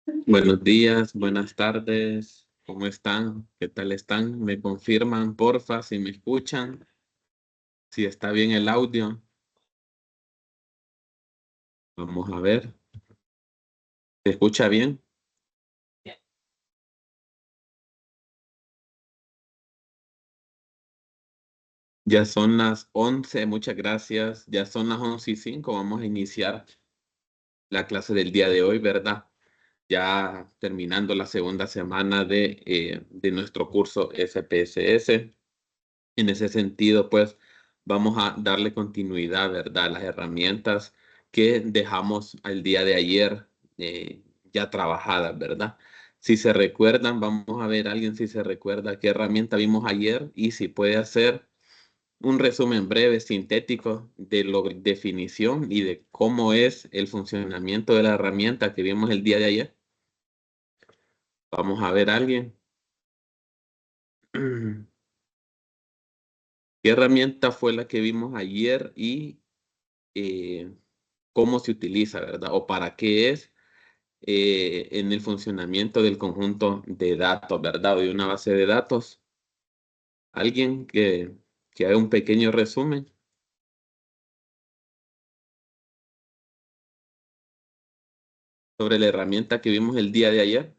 Buenos días, buenas tardes, ¿cómo están? ¿Qué tal están? ¿Me confirman, porfa, si me escuchan? Si está bien el audio. Vamos a ver. ¿Se escucha bien? Ya son las 11. Muchas gracias. Ya son las 11:05. Vamos a iniciar la clase del día de hoy, ¿verdad? Ya terminando la segunda semana de nuestro curso SPSS. En ese sentido, pues vamos a darle continuidad, ¿verdad? A las herramientas que dejamos el día de ayer ya trabajadas, ¿verdad? Si se recuerdan, vamos a ver a alguien si se recuerda qué herramienta vimos ayer y si puede hacer un resumen breve, sintético de la definición y de cómo es el funcionamiento de la herramienta que vimos el día de ayer. Vamos a ver a alguien. ¿Qué herramienta fue la que vimos ayer y eh, cómo se utiliza, ¿verdad? O para qué es en el funcionamiento del conjunto de datos, ¿verdad? O de una base de datos. Alguien que haga un pequeño resumen sobre la herramienta que vimos el día de ayer.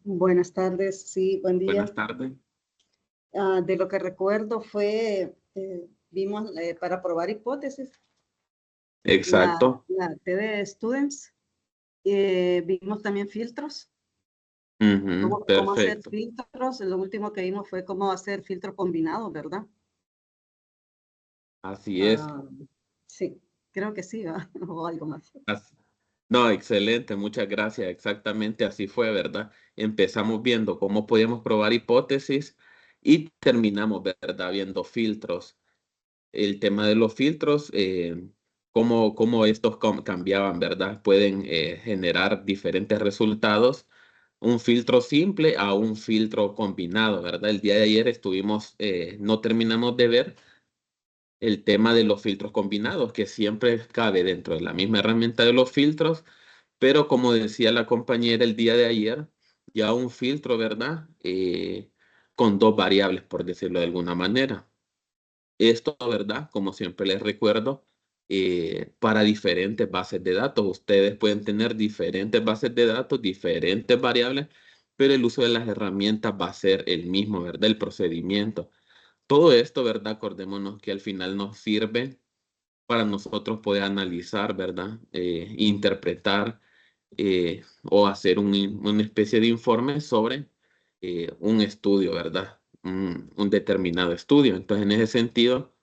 Buenas tardes, sí, buen Buenas día. tardes. De lo que recuerdo fue, vimos para probar hipótesis, Exacto. la TD Students, vimos también filtros, Ujú, cómo hacer perfecto. filtros. Lo último que vimos fue cómo hacer filtros combinados, ¿verdad? Así es. Ah, sí, creo que sí, ¿verdad? O algo más. As- No, excelente, muchas gracias. Exactamente así fue, ¿verdad? Empezamos viendo cómo podíamos probar hipótesis y terminamos, ¿verdad? Viendo filtros. El tema de los filtros, cómo estos cambiaban, ¿verdad? Pueden generar diferentes resultados. Un filtro simple a un filtro combinado, ¿verdad? El día de ayer no terminamos de ver el tema de los filtros combinados, que siempre cabe dentro de la misma herramienta de los filtros, pero como decía la compañera el día de ayer, ya un filtro, ¿verdad? Con dos variables, por decirlo de alguna manera. Esto, ¿verdad? Como siempre les recuerdo, para diferentes bases de datos. Ustedes pueden tener diferentes bases de datos, diferentes variables, pero el uso de las herramientas va a ser el mismo, ¿verdad? El procedimiento. Todo esto, ¿verdad? Acordémonos que al final nos sirve para nosotros poder analizar, ¿verdad? Interpretar o hacer una especie de informe sobre un estudio, ¿verdad? Un determinado estudio. Entonces, en ese sentido,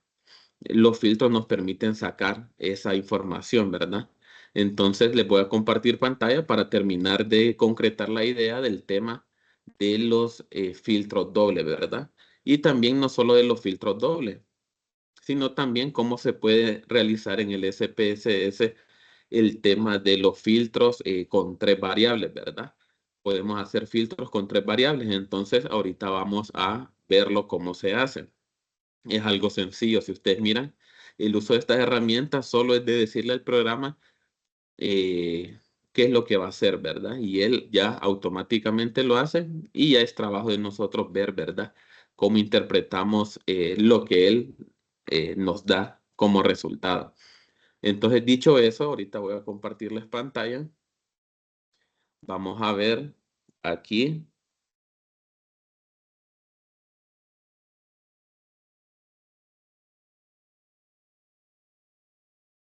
los filtros nos permiten sacar esa información, ¿verdad? Entonces, les voy a compartir pantalla para terminar de concretar la idea del tema de los filtros dobles, ¿verdad? Y también no solo de los filtros dobles, sino también cómo se puede realizar en el SPSS el tema de los filtros con tres variables, ¿verdad? Podemos hacer filtros con tres variables, entonces ahorita vamos a verlo cómo se hace. Es algo sencillo, si ustedes miran, el uso de estas herramientas solo es de decirle al programa qué es lo que va a hacer, ¿verdad? Y él ya automáticamente lo hace y ya es trabajo de nosotros ver, ¿verdad? Cómo interpretamos lo que él nos da como resultado. Entonces, dicho eso, ahorita voy a compartirles pantalla. Vamos a ver aquí.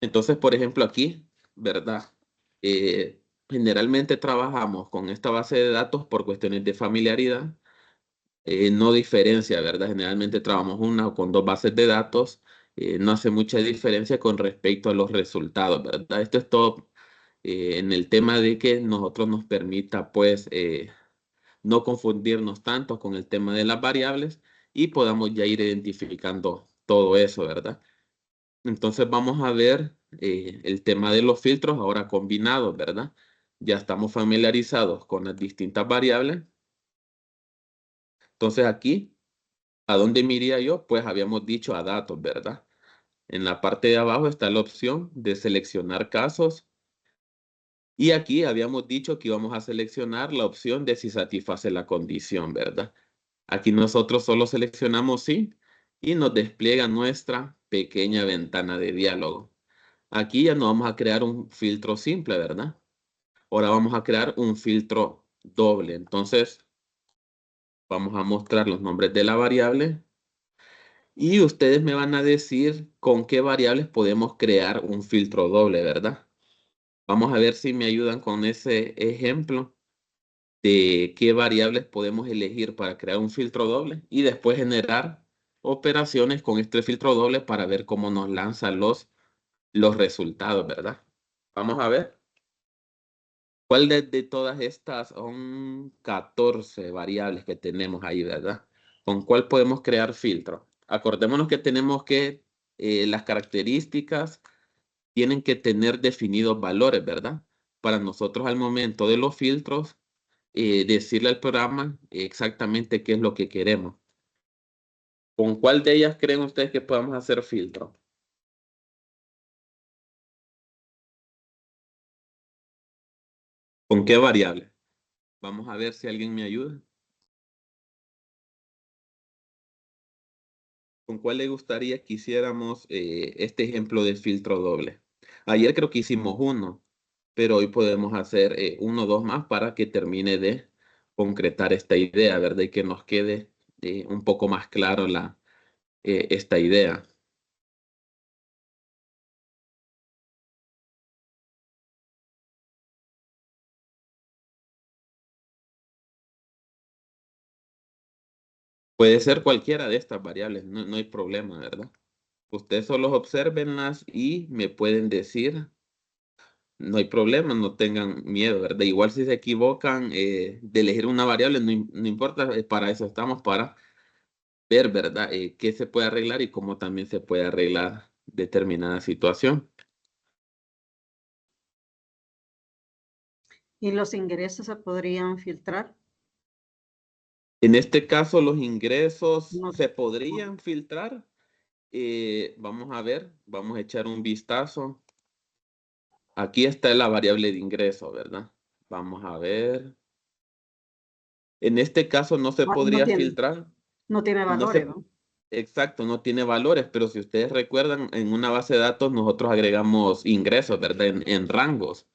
Entonces, por ejemplo, aquí, ¿verdad? Generalmente trabajamos con esta base de datos por cuestiones de familiaridad. No diferencia, ¿verdad? Generalmente trabajamos una o con dos bases de datos. No hace mucha diferencia con respecto a los resultados, ¿verdad? Esto es todo en el tema de que nosotros nos permita, pues, no confundirnos tanto con el tema de las variables y podamos ya ir identificando todo eso, ¿verdad? Entonces vamos a ver el tema de los filtros ahora combinados, ¿verdad? Ya estamos familiarizados con las distintas variables. Entonces aquí, ¿a dónde me iría yo? Pues habíamos dicho a datos, ¿verdad? En la parte de abajo está la opción de seleccionar casos Y aquí habíamos dicho que íbamos a seleccionar la opción de si satisface la condición, ¿verdad? Aquí nosotros solo seleccionamos sí y nos despliega nuestra pequeña ventana de diálogo. Aquí ya no vamos a crear un filtro simple, ¿verdad? Ahora vamos a crear un filtro doble. Entonces, vamos a mostrar los nombres de la variable y ustedes me van a decir con qué variables podemos crear un filtro doble, ¿verdad? Vamos a ver si me ayudan con ese ejemplo de qué variables podemos elegir para crear un filtro doble y después generar operaciones con este filtro doble para ver cómo nos lanzan los resultados, ¿verdad? Vamos a ver. ¿Cuál de todas estas son 14 variables que tenemos ahí, verdad? ¿Con cuál podemos crear filtro? Acordémonos que tenemos que las características tienen que tener definidos valores, ¿verdad? Para nosotros al momento de los filtros, decirle al programa exactamente qué es lo que queremos. ¿Con cuál de ellas creen ustedes que podamos hacer filtro? ¿Con qué variable? Vamos a ver si alguien me ayuda. ¿Con cuál le gustaría que hiciéramos este ejemplo de filtro doble? Ayer creo que hicimos uno, pero hoy podemos hacer uno o dos más para que termine de concretar esta idea, ¿verdad? Y que nos quede un poco más claro esta idea. Puede ser cualquiera de estas variables, no hay problema, ¿verdad? Ustedes solo obsérvenlas y me pueden decir, no hay problema, no tengan miedo, ¿verdad? Igual si se equivocan de elegir una variable, no importa, para eso estamos, para ver, ¿verdad? Qué se puede arreglar y cómo también se puede arreglar determinada situación. ¿Y los ingresos se podrían filtrar? En este caso, los ingresos No, se podrían filtrar. Vamos a ver, vamos a echar un vistazo. Aquí está la variable de ingreso, ¿verdad? Vamos a ver. En este caso no se no podría tiene, filtrar. no tiene No valores, se, ¿no? exacto, no tiene valores, pero si ustedes recuerdan, en una base de datos nosotros agregamos ingresos, ¿verdad? En rangos.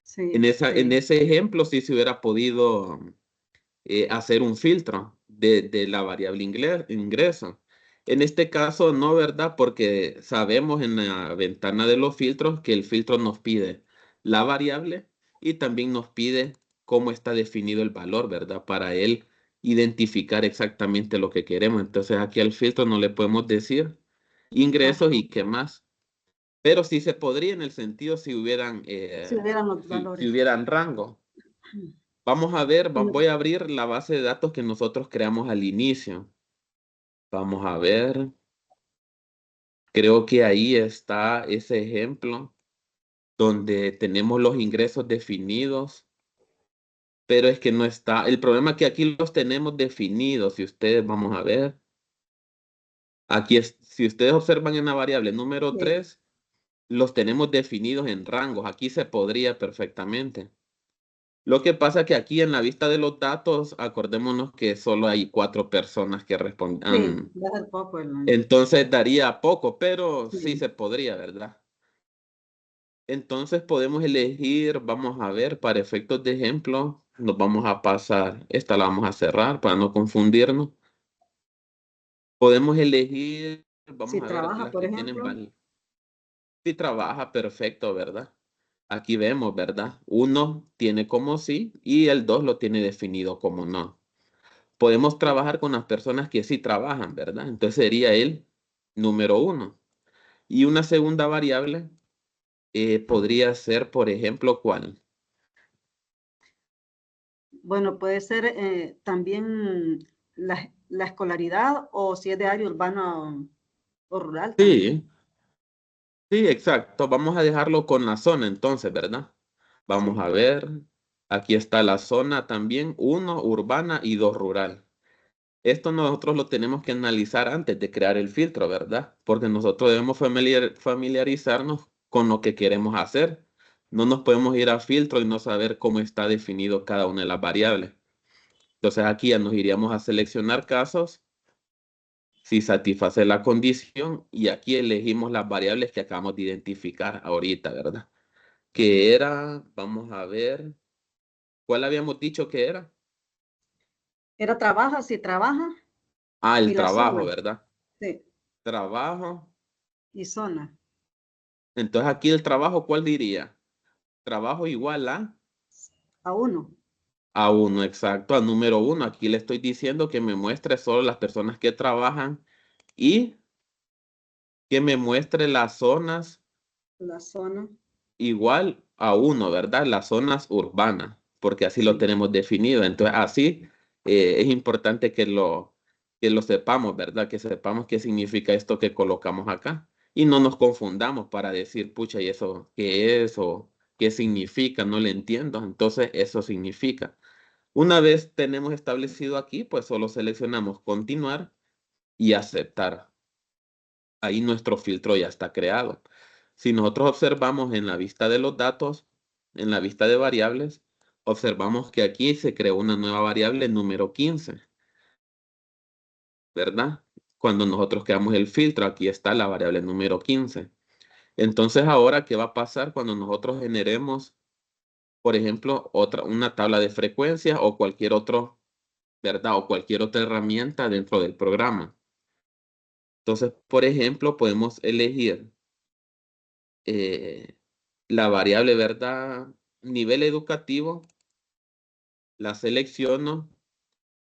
Sí, En sí. ese ejemplo sí se hubiera podido hacer un filtro de la variable ingreso. En este caso no, ¿verdad? Porque sabemos en la ventana de los filtros que el filtro nos pide la variable y también nos pide cómo está definido el valor, ¿verdad? Para él identificar exactamente lo que queremos. Entonces aquí al filtro no le podemos decir ingresos Ajá. y qué más. Pero sí se podría en el sentido Si hubieran los si valores. hubieran rango. Vamos a ver, Mm, voy a abrir la base de datos que nosotros creamos al inicio. Vamos a ver. Creo que ahí está ese ejemplo donde tenemos los ingresos definidos, pero es que no está. El problema es que aquí los tenemos definidos. Si ustedes, vamos a ver. Aquí es, si ustedes observan en la variable número sí, 3, los tenemos definidos en rangos. Aquí se podría perfectamente. Lo que pasa es que aquí en la vista de los datos, acordémonos que solo hay 4 personas que sí, respondan. va a ser poco Entonces daría poco, pero sí sí. se podría, ¿verdad? Entonces podemos elegir, vamos a ver, para efectos de ejemplo, nos vamos a pasar, esta la vamos a cerrar para no confundirnos. Podemos elegir, Si vamos a ver, trabaja, las por que tienen ejemplo, si trabaja perfecto, ¿verdad? Aquí vemos, ¿verdad? Uno tiene como sí y el 2 lo tiene definido como no. Podemos trabajar con las personas que sí trabajan, ¿verdad? Entonces sería el número 1. Y una segunda variable podría ser, por ejemplo, ¿cuál? bueno, puede ser también la escolaridad o si es de área urbana o rural también. Sí, sí, exacto. Vamos a dejarlo con la zona entonces, ¿verdad? Vamos Sí, a ver. Aquí está la zona también, uno urbana y dos rural. Esto nosotros lo tenemos que analizar antes de crear el filtro, ¿verdad? Porque nosotros debemos familiarizarnos con lo que queremos hacer. No nos podemos ir a filtro y no saber cómo está definido cada una de las variables. Entonces aquí ya nos iríamos a seleccionar casos si satisface la condición y aquí elegimos las variables que acabamos de identificar ahorita, ¿verdad? Que era, vamos a ver, ¿cuál habíamos dicho que era? Era trabaja, si trabaja, Ah, el y la trabajo, zona, ¿verdad? sí, Trabajo. y zona, Entonces aquí el trabajo, ¿cuál diría? Trabajo igual a uno. a uno, exacto, a número uno. Aquí le estoy diciendo que me muestre solo las personas que trabajan y que me muestre las zonas La zona, igual a uno, ¿verdad? Las zonas urbanas, porque así lo sí. tenemos definido. Entonces, así es importante que lo sepamos, ¿verdad? Que sepamos qué significa esto que colocamos acá y no nos confundamos para decir, pucha, ¿y eso qué es o qué significa? No le entiendo. Entonces, eso significa. Una vez tenemos establecido aquí, pues solo seleccionamos continuar y aceptar. Ahí nuestro filtro ya está creado. Si nosotros observamos en la vista de los datos, en la vista de variables, observamos que aquí se creó una nueva variable número 15, ¿verdad? Cuando nosotros creamos el filtro, aquí está la variable número 15. Entonces ahora, ¿qué va a pasar cuando nosotros generemos, por ejemplo, una tabla de frecuencia o cualquier otro, ¿verdad? O cualquier otra herramienta dentro del programa. Entonces, por ejemplo, podemos elegir eh, la variable, ¿verdad? Nivel educativo, la selecciono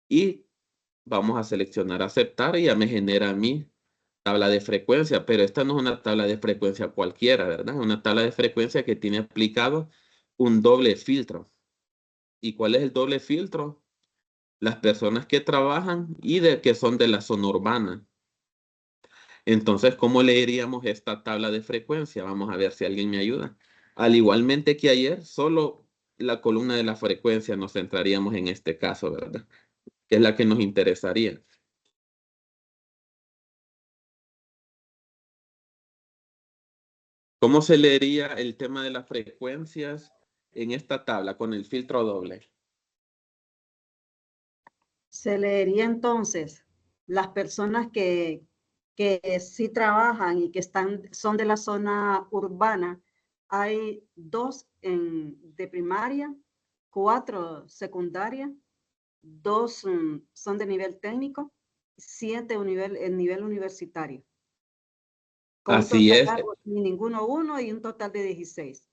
y vamos a seleccionar aceptar y ya me genera mi tabla de frecuencia, pero esta no es una tabla de frecuencia cualquiera, ¿verdad? Es una tabla de frecuencia que tiene aplicado un doble filtro. ¿Y cuál es el doble filtro? Las personas que trabajan y de que son de la zona urbana. Entonces, ¿cómo leeríamos esta tabla de frecuencia? Vamos a ver si alguien me ayuda. Al igualmente que ayer, solo la columna de la frecuencia nos centraríamos en este caso, ¿verdad? Que es la que nos interesaría. ¿Cómo se leería el tema de las frecuencias en esta tabla con el filtro doble? Se leería entonces las personas que sí trabajan y que son de la zona urbana. Hay dos de primaria, cuatro secundaria, dos son de nivel técnico, siete en nivel universitario, con un Así total, es, ni ninguno uno y un total de 16.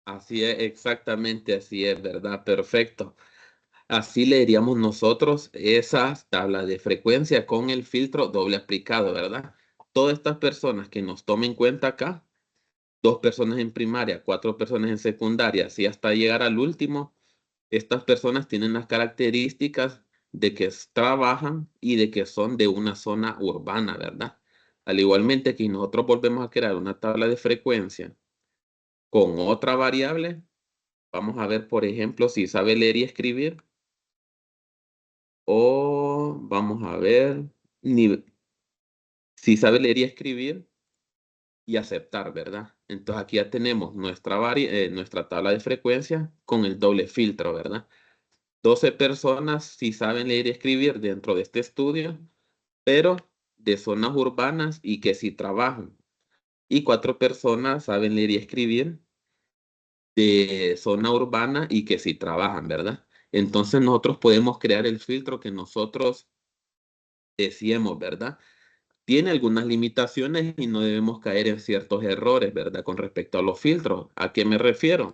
así es, exactamente así es, ¿verdad? Perfecto. Así leeríamos nosotros esas tablas de frecuencia con el filtro doble aplicado, ¿verdad? Todas estas personas que nos tomen en cuenta acá, dos personas en primaria, cuatro personas en secundaria, así hasta llegar al último, estas personas tienen las características de que trabajan y de que son de una zona urbana, ¿verdad? Al igualmente que nosotros volvemos a crear una tabla de frecuencia con otra variable, vamos a ver, por ejemplo, si sabe leer y escribir, o vamos a ver, si sabe leer y escribir y aceptar, ¿verdad? Entonces aquí ya tenemos nuestra tabla de frecuencia con el doble filtro, ¿verdad? 12 personas si saben leer y escribir dentro de este estudio, pero de zonas urbanas y que sí trabajan. Y 4 personas saben leer y escribir de zona urbana y que sí trabajan, ¿verdad? Entonces nosotros podemos crear el filtro que nosotros deseemos, ¿verdad? Tiene algunas limitaciones y no debemos caer en ciertos errores, ¿verdad? Con respecto a los filtros. ¿A qué me refiero?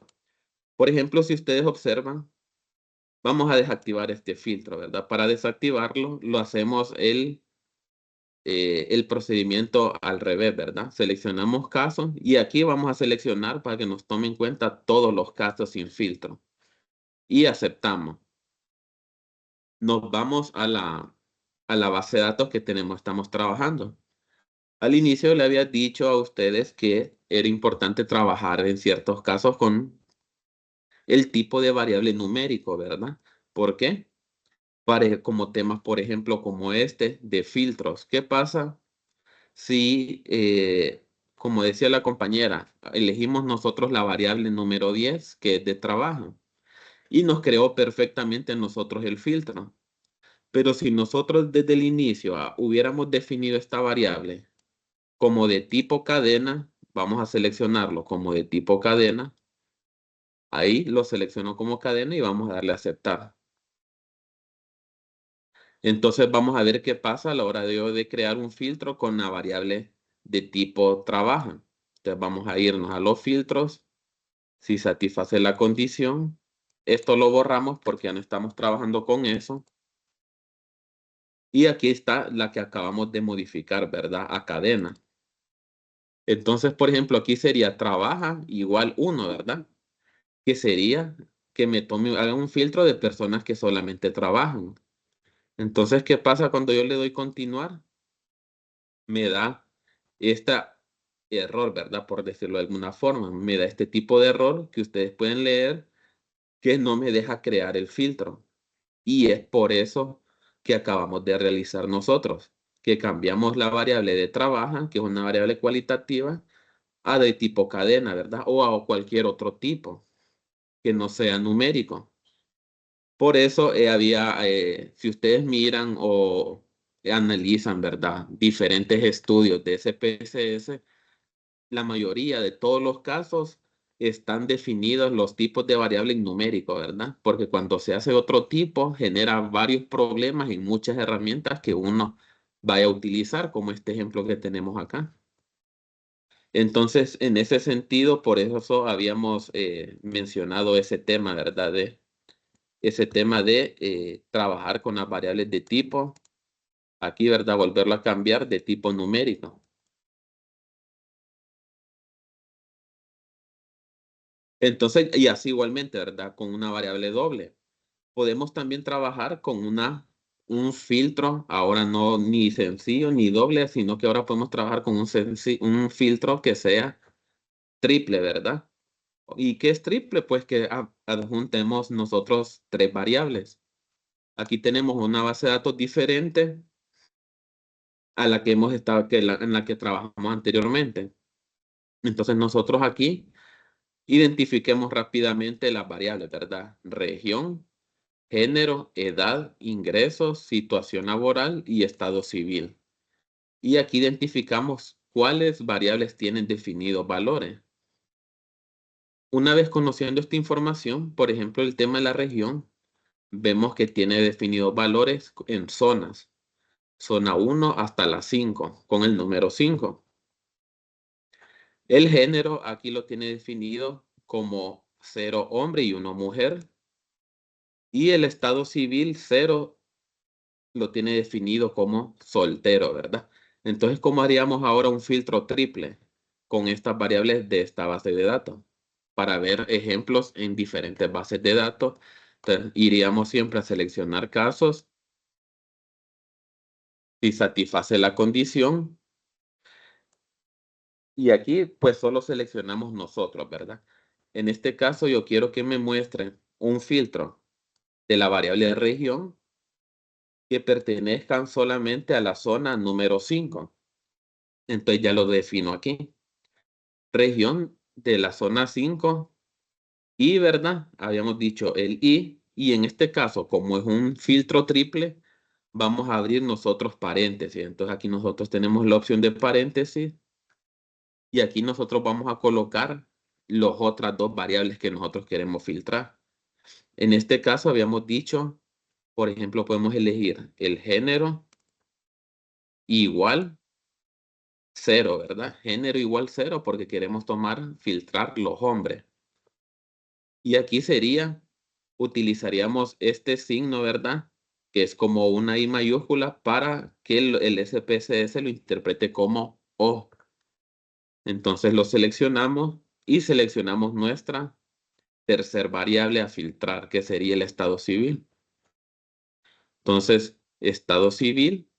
Por ejemplo, si ustedes observan, vamos a desactivar este filtro, ¿verdad? Para desactivarlo, lo hacemos el procedimiento al revés, ¿verdad? Seleccionamos casos y aquí vamos a seleccionar para que nos tome en cuenta todos los casos sin filtro. Y aceptamos. Nos vamos a la base de datos que estamos trabajando. Al inicio le había dicho a ustedes que era importante trabajar en ciertos casos con el tipo de variable numérico, ¿verdad? ¿Por qué? Como temas, por ejemplo, como este de filtros. ¿Qué pasa si como decía la compañera, elegimos nosotros la variable número 10, que es de trabajo, y nos creó perfectamente nosotros el filtro. Pero si nosotros desde el inicio hubiéramos definido esta variable como de tipo cadena, vamos a seleccionarlo como de tipo cadena. Ahí lo selecciono como cadena y vamos a darle a aceptar. Entonces vamos a ver qué pasa a la hora de crear un filtro con la variable de tipo trabajo. Entonces vamos a irnos a los filtros. Si satisface la condición, esto lo borramos porque ya no estamos trabajando con eso. Y aquí está la que acabamos de modificar, ¿verdad? A cadena. Entonces, por ejemplo, aquí sería trabaja igual 1, ¿verdad? Que sería que haga un filtro de personas que solamente trabajan. Entonces, ¿qué pasa cuando yo le doy continuar? Me da este error, ¿verdad? Por decirlo de alguna forma. Me da este tipo de error que ustedes pueden leer que no me deja crear el filtro. Y es por eso que acabamos de realizar nosotros, que cambiamos la variable de trabaja, que es una variable cualitativa, a de tipo cadena, ¿verdad? O a cualquier otro tipo que no sea numérico. Por eso si ustedes miran o analizan, ¿verdad? Diferentes estudios de SPSS, la mayoría de todos los casos están definidos los tipos de variable en numérico, ¿verdad? Porque cuando se hace otro tipo, genera varios problemas en muchas herramientas que uno vaya a utilizar, como este ejemplo que tenemos acá. Entonces, en ese sentido, por eso habíamos mencionado ese tema, ¿verdad? Ese tema de trabajar con las variables de tipo, aquí, ¿verdad? Volverlo a cambiar de tipo numérico. Entonces, y así igualmente, ¿verdad? Con una variable doble. Podemos también trabajar con un filtro, ahora no ni sencillo ni doble, sino que ahora podemos trabajar con un filtro que sea triple, ¿verdad? ¿Y qué es triple? Pues que adjuntemos nosotros 3 variables. Aquí tenemos una base de datos diferente a la que hemos estado, en la que trabajamos anteriormente. Entonces nosotros aquí identifiquemos rápidamente las variables, ¿verdad? Región, género, edad, ingresos, situación laboral y estado civil. Y aquí identificamos cuáles variables tienen definidos valores. Una vez conociendo esta información, por ejemplo, el tema de la región, vemos que tiene definidos valores en zonas. Zona 1 hasta la 5, con el número 5. El género aquí lo tiene definido como 0 hombre y 1 mujer. Y el estado civil 0 lo tiene definido como soltero, ¿verdad? Entonces, ¿cómo haríamos ahora un filtro triple con estas variables de esta base de datos? Para ver ejemplos en diferentes bases de datos, entonces, iríamos siempre a seleccionar casos. Si satisface la condición, y aquí pues solo seleccionamos nosotros, ¿verdad? En este caso yo quiero que me muestren un filtro de la variable de región que pertenezcan solamente a la zona número 5. Entonces ya lo defino aquí. Región de la zona 5 y, ¿verdad? Habíamos dicho el y en este caso, como es un filtro triple, vamos a abrir nosotros paréntesis. Entonces aquí nosotros tenemos la opción de paréntesis y aquí nosotros vamos a colocar las otras 2 variables que nosotros queremos filtrar. En este caso habíamos dicho, por ejemplo, podemos elegir el género igual 0, ¿verdad? Género igual 0 porque queremos filtrar los hombres. Y aquí utilizaríamos este signo, ¿verdad? Que es como una I mayúscula para que el SPSS lo interprete como O. Entonces lo seleccionamos y seleccionamos nuestra tercer variable a filtrar, que sería el estado civil. Entonces, estado civil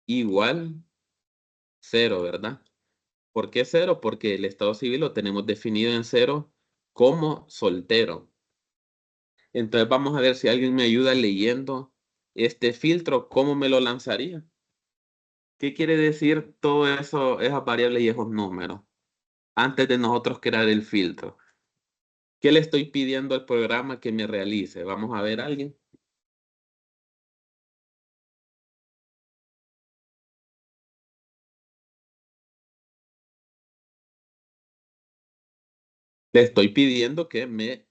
igual 0, ¿verdad? ¿Por qué 0? Porque el estado civil lo tenemos definido en 0 como soltero. Entonces vamos a ver si alguien me ayuda leyendo este filtro, ¿cómo me lo lanzaría? ¿Qué quiere decir todo eso, esas variables y esos números? Antes de nosotros crear el filtro. ¿Qué le estoy pidiendo al programa que me realice? Vamos a ver a alguien. Le estoy pidiendo que me...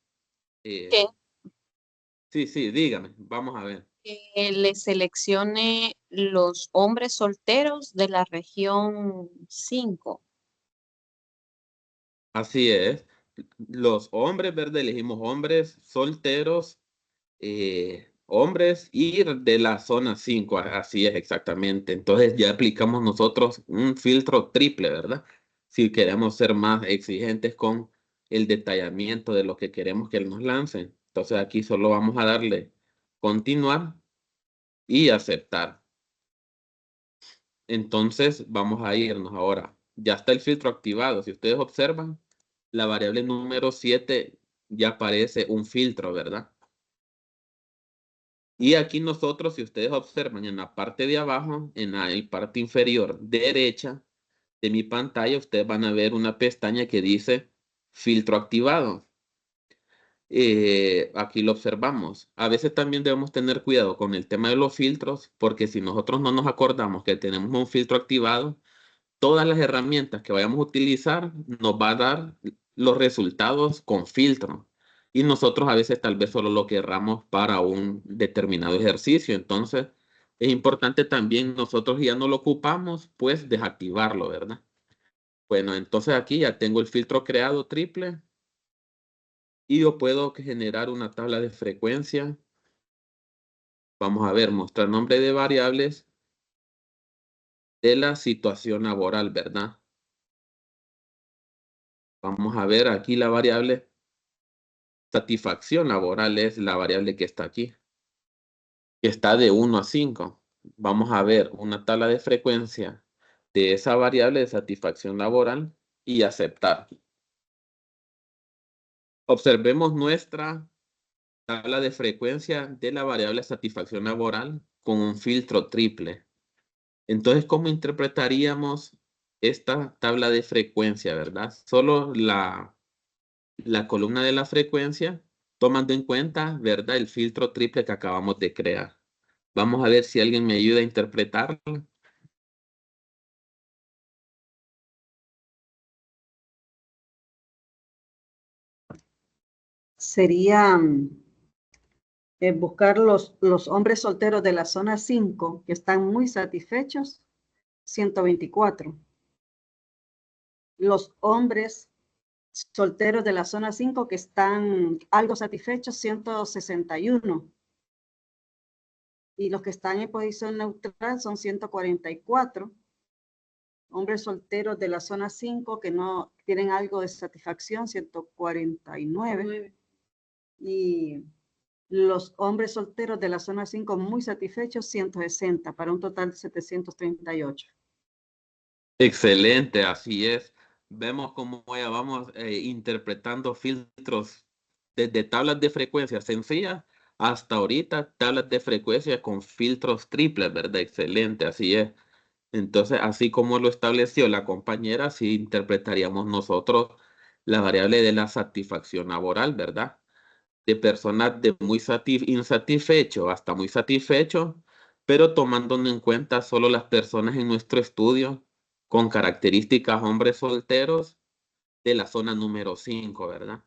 Que sí, dígame. Vamos a ver. le seleccione los hombres solteros de la región 5. Así es. Los hombres, ¿verdad? Elegimos hombres solteros, hombres y de la zona 5. Así es exactamente. Entonces ya aplicamos nosotros un filtro triple, ¿verdad? Si queremos ser más exigentes con el detallamiento de lo que queremos que nos lancen. Entonces aquí solo vamos a darle continuar y aceptar. Entonces vamos a irnos ahora. Ya está el filtro activado. Si ustedes observan, la variable número 7 ya aparece un filtro, ¿verdad? Y aquí nosotros, si ustedes observan en la parte de abajo, en la parte inferior derecha de mi pantalla, ustedes van a ver una pestaña que dice filtro activado. Aquí lo observamos. A veces también debemos tener cuidado con el tema de los filtros, porque si nosotros no nos acordamos que tenemos un filtro activado, todas las herramientas que vayamos a utilizar nos va a dar los resultados con filtro. Y nosotros a veces tal vez solo lo querramos para un determinado ejercicio. Entonces, es importante también nosotros ya no lo ocupamos, pues desactivarlo, ¿verdad? Bueno, entonces aquí ya tengo el filtro creado triple y yo puedo generar una tabla de frecuencia. Vamos a ver, mostrar nombre de variables de la situación laboral, ¿verdad? Vamos a ver aquí la variable satisfacción laboral es la variable que está aquí, que está de 1 a 5. Vamos a ver una tabla de frecuencia de esa variable de satisfacción laboral y aceptar. Observemos nuestra tabla de frecuencia de la variable satisfacción laboral con un filtro triple. Entonces, ¿cómo interpretaríamos esta tabla de frecuencia, verdad? Solo la columna de la frecuencia, tomando en cuenta, ¿verdad? El filtro triple que acabamos de crear. Vamos a ver si alguien me ayuda a interpretarlo. Sería buscar los hombres solteros de la zona 5 que están muy satisfechos, 124. Los hombres solteros de la zona 5 que están algo satisfechos, 161. Y los que están en posición neutral son 144. Hombres solteros de la zona 5 que no tienen algo de satisfacción, 149. Y los hombres solteros de la zona 5 muy satisfechos, 160, para un total de 738. Excelente, así es. Vemos cómo ya vamos interpretando filtros desde tablas de frecuencia sencillas hasta ahorita tablas de frecuencia con filtros triples, ¿verdad? Excelente, así es. Entonces, así como lo estableció la compañera, así interpretaríamos nosotros la variable de la satisfacción laboral, ¿verdad? De personas de muy insatisfecho hasta muy satisfecho, pero tomando en cuenta solo las personas en nuestro estudio con características hombres solteros de la zona número 5, ¿verdad?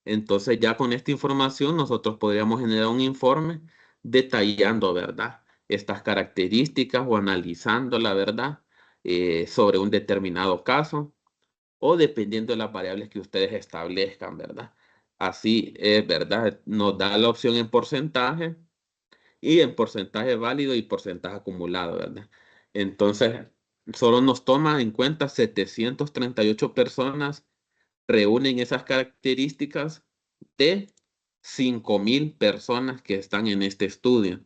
Entonces ya con esta información nosotros podríamos generar un informe detallando, ¿verdad? Estas características o analizando la verdad sobre un determinado caso o dependiendo de las variables que ustedes establezcan, ¿verdad? Así es, ¿verdad? Nos da la opción en porcentaje y en porcentaje válido y porcentaje acumulado, ¿verdad? Entonces, solo nos toma en cuenta 738 personas reúnen esas características de 5,000 personas que están en este estudio.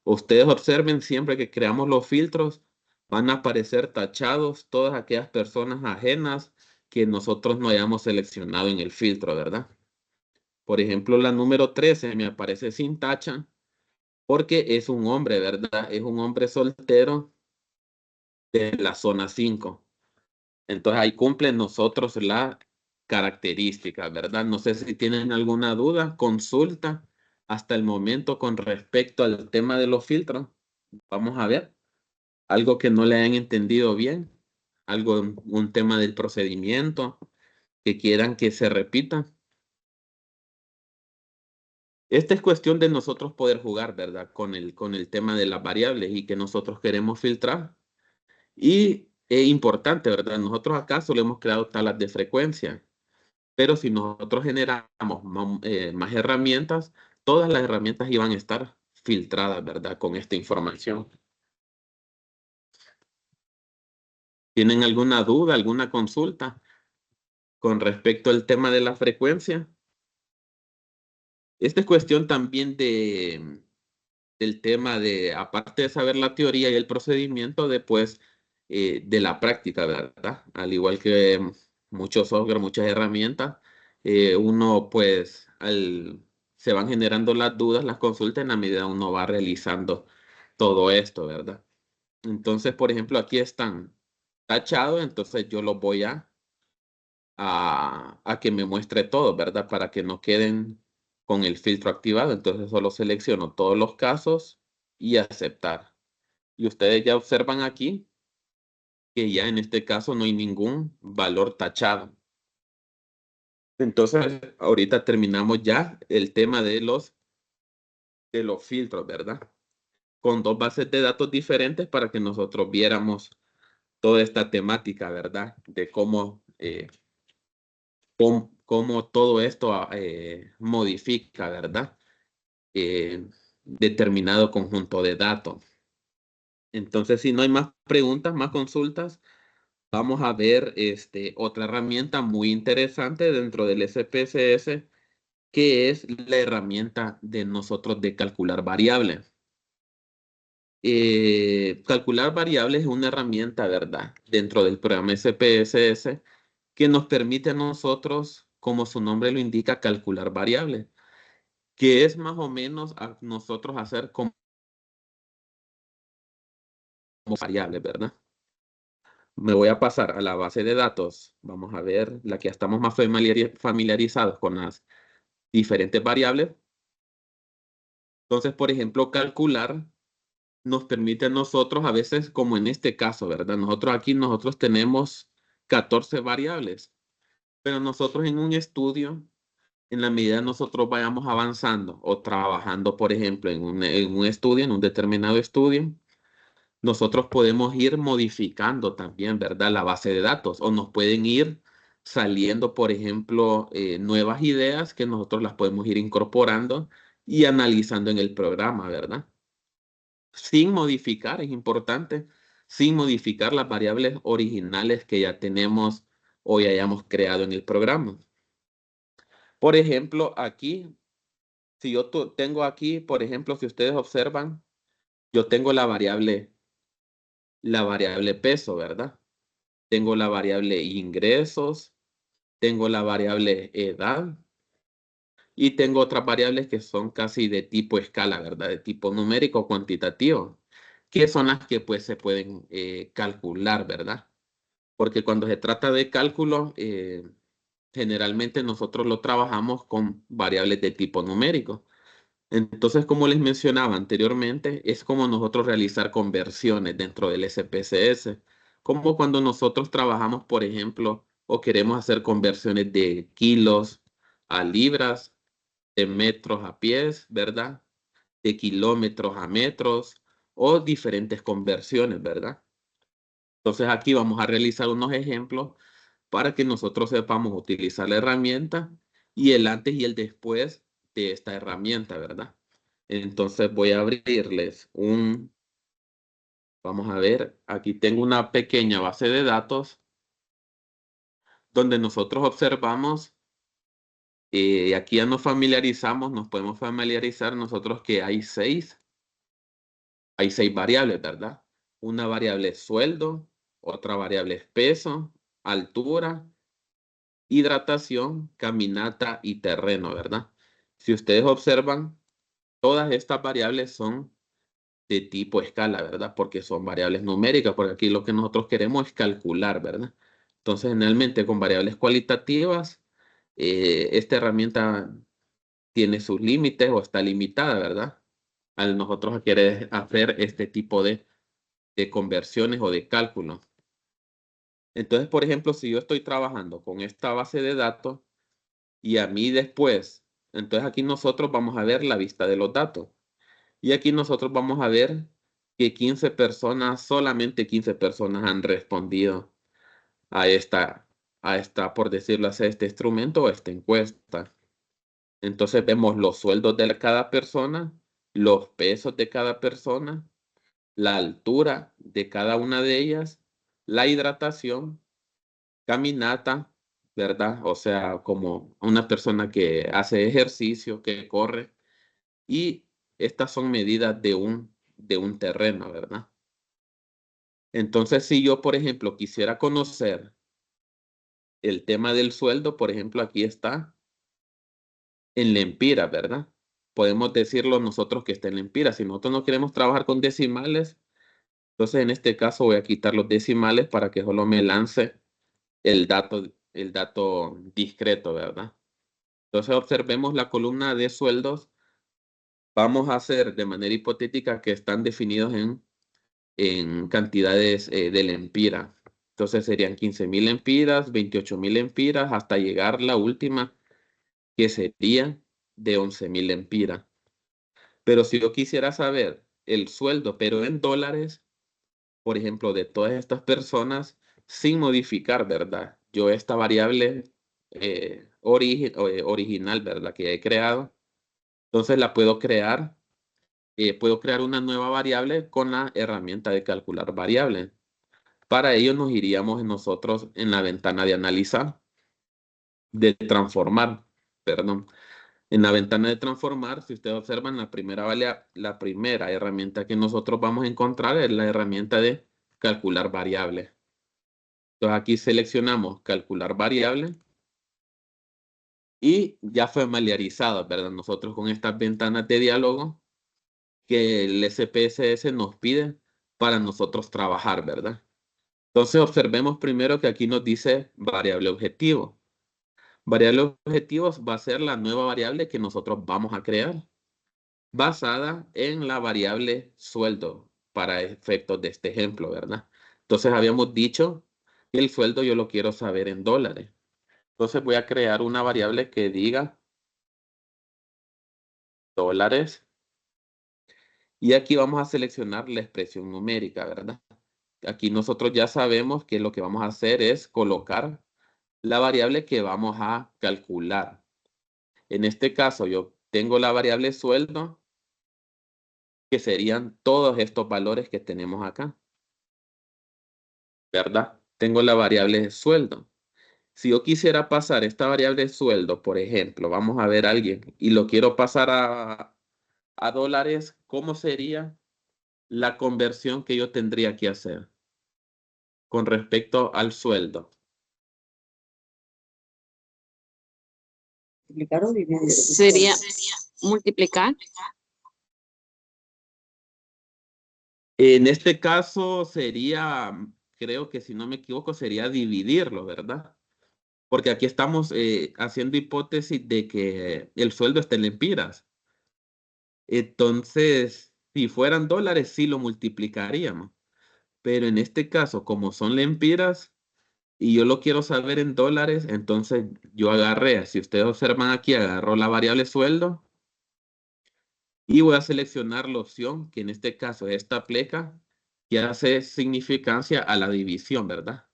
Ustedes observen siempre que creamos los filtros, van a aparecer tachados todas aquellas personas ajenas que nosotros no hayamos seleccionado en el filtro, ¿verdad? Por ejemplo, la número 13 me aparece sin tacha porque es un hombre, ¿verdad? Es un hombre soltero de la zona 5. Entonces ahí cumplen nosotros la característica, ¿verdad? No sé si tienen alguna duda, consulta hasta el momento con respecto al tema de los filtros. Vamos a ver. Algo que no le hayan entendido bien, algo, un tema del procedimiento que quieran que se repita. Esta es cuestión de nosotros poder jugar, ¿verdad? Con el tema de las variables y que nosotros queremos filtrar. Y es importante, ¿verdad? Nosotros acá solo hemos creado tablas de frecuencia, pero si nosotros generamos más herramientas, todas las herramientas iban a estar filtradas, ¿verdad? Con esta información. ¿Tienen alguna duda, alguna consulta con respecto al tema de la frecuencia? Esta es cuestión también del tema de, aparte de saber la teoría y el procedimiento, después de la práctica, ¿verdad? Al igual que muchos software, muchas herramientas, uno pues se van generando las dudas, las consultas en la medida uno va realizando todo esto, ¿verdad? Entonces, por ejemplo, aquí están tachados, entonces yo los voy a que me muestre todo, ¿verdad? Para que no queden con el filtro activado. Entonces solo selecciono todos los casos y aceptar. Y ustedes ya observan aquí que ya en este caso no hay ningún valor tachado. Entonces ahorita terminamos ya el tema de los filtros, ¿verdad? Con dos bases de datos diferentes para que nosotros viéramos toda esta temática, ¿verdad? De cómo todo esto modifica, ¿verdad? Determinado conjunto de datos. Entonces, si no hay más preguntas, más consultas, vamos a ver otra herramienta muy interesante dentro del SPSS, que es la herramienta de nosotros de calcular variables. Calcular variables es una herramienta, ¿verdad? Dentro del programa SPSS que nos permite a nosotros, como su nombre lo indica, calcular variables, que es más o menos a nosotros hacer como variables, ¿verdad? Me voy a pasar a la base de datos. Vamos a ver la que estamos más familiarizados con las diferentes variables. Entonces, por ejemplo, calcular nos permite a nosotros, a veces, como en este caso, ¿verdad? Nosotros tenemos 14 variables, pero nosotros en un estudio, en la medida nosotros vayamos avanzando o trabajando, por ejemplo, en un estudio, en un determinado estudio, nosotros podemos ir modificando también, ¿verdad? La base de datos o nos pueden ir saliendo, por ejemplo, nuevas ideas que nosotros las podemos ir incorporando y analizando en el programa, ¿verdad? Sin modificar, es importante, sin modificar las variables originales que ya tenemos o ya hayamos creado en el programa. Por ejemplo, aquí, si yo tengo aquí, por ejemplo, si ustedes observan, yo tengo la variable peso, ¿verdad? Tengo la variable ingresos, tengo la variable edad y tengo otras variables que son casi de tipo escala, ¿verdad? De tipo numérico cuantitativo, que son las que pues se pueden calcular, ¿verdad? Porque cuando se trata de cálculo, generalmente nosotros lo trabajamos con variables de tipo numérico. Entonces, como les mencionaba anteriormente, es como nosotros realizar conversiones dentro del SPSS, como cuando nosotros trabajamos, por ejemplo, o queremos hacer conversiones de kilos a libras, de metros a pies, ¿verdad? De kilómetros a metros o diferentes conversiones, ¿verdad? Entonces, aquí vamos a realizar unos ejemplos para que nosotros sepamos utilizar la herramienta y el antes y el después de esta herramienta, ¿verdad? Entonces voy a abrirles vamos a ver, aquí tengo una pequeña base de datos donde nosotros observamos, aquí ya nos familiarizamos, nos podemos familiarizar nosotros que hay seis variables, ¿verdad? Una variable es sueldo, otra variable es peso, altura, hidratación, caminata y terreno, ¿verdad? Si ustedes observan, todas estas variables son de tipo escala, ¿verdad? Porque son variables numéricas, porque aquí lo que nosotros queremos es calcular, ¿verdad? Entonces, generalmente con variables cualitativas, esta herramienta tiene sus límites o está limitada, ¿verdad? Al nosotros querer hacer este tipo de conversiones o de cálculos. Entonces, por ejemplo, si yo estoy trabajando con esta base de datos y a mí después, entonces aquí nosotros vamos a ver la vista de los datos. Y aquí nosotros vamos a ver que 15 personas, solamente 15 personas han respondido a esta, por decirlo así, a este instrumento o a esta encuesta. Entonces vemos los sueldos de cada persona, los pesos de cada persona, la altura de cada una de ellas, la hidratación, caminata, ¿verdad? O sea, como una persona que hace ejercicio, que corre. Y estas son medidas de un terreno, ¿verdad? Entonces, si yo, por ejemplo, quisiera conocer el tema del sueldo, por ejemplo, aquí está en lempiras, ¿verdad? Podemos decirlo nosotros que está en lempiras. Si nosotros no queremos trabajar con decimales, entonces en este caso voy a quitar los decimales para que solo me lance el dato discreto, ¿verdad? Entonces observemos la columna de sueldos. Vamos a hacer de manera hipotética que están definidos en cantidades de lempira. Entonces serían 15,000 lempiras, 28,000 lempiras, hasta llegar la última, que sería de 11,000 lempiras. Pero si yo quisiera saber el sueldo, pero en dólares, por ejemplo, de todas estas personas, sin modificar, ¿verdad? Yo esta variable original, ¿verdad? Que he creado, entonces la puedo crear una nueva variable con la herramienta de calcular variable. Para ello nos iríamos nosotros en la ventana de analizar, de transformar, perdón. En la ventana de transformar, si ustedes observan, la primera herramienta que nosotros vamos a encontrar es la herramienta de calcular variable. Entonces aquí seleccionamos calcular variable y ya familiarizado, ¿verdad? Nosotros con estas ventanas de diálogo que el SPSS nos pide para nosotros trabajar, ¿verdad? Entonces observemos primero que aquí nos dice variable objetivo. Variable objetivos va a ser la nueva variable que nosotros vamos a crear, basada en la variable sueldo para efectos de este ejemplo, ¿verdad? Entonces habíamos dicho que el sueldo yo lo quiero saber en dólares. Entonces voy a crear una variable que diga dólares y aquí vamos a seleccionar la expresión numérica, ¿verdad? Aquí nosotros ya sabemos que lo que vamos a hacer es colocar la variable que vamos a calcular. En este caso yo tengo la variable sueldo, que serían todos estos valores que tenemos acá, ¿verdad? Tengo la variable sueldo. Si yo quisiera pasar esta variable sueldo, por ejemplo, vamos a ver a alguien y lo quiero pasar a dólares, ¿cómo sería la conversión que yo tendría que hacer con respecto al sueldo? Multiplicar o dividir. Sería multiplicar. En este caso sería, creo que si no me equivoco, sería dividirlo, ¿verdad? Porque aquí estamos haciendo hipótesis de que el sueldo está en lempiras. Entonces, si fueran dólares, sí lo multiplicaríamos. Pero en este caso, como son lempiras y yo lo quiero saber en dólares, entonces yo agarré, si ustedes observan aquí, agarro la variable sueldo y voy a seleccionar la opción, que en este caso es esta pleca, que hace significancia a la división, ¿verdad?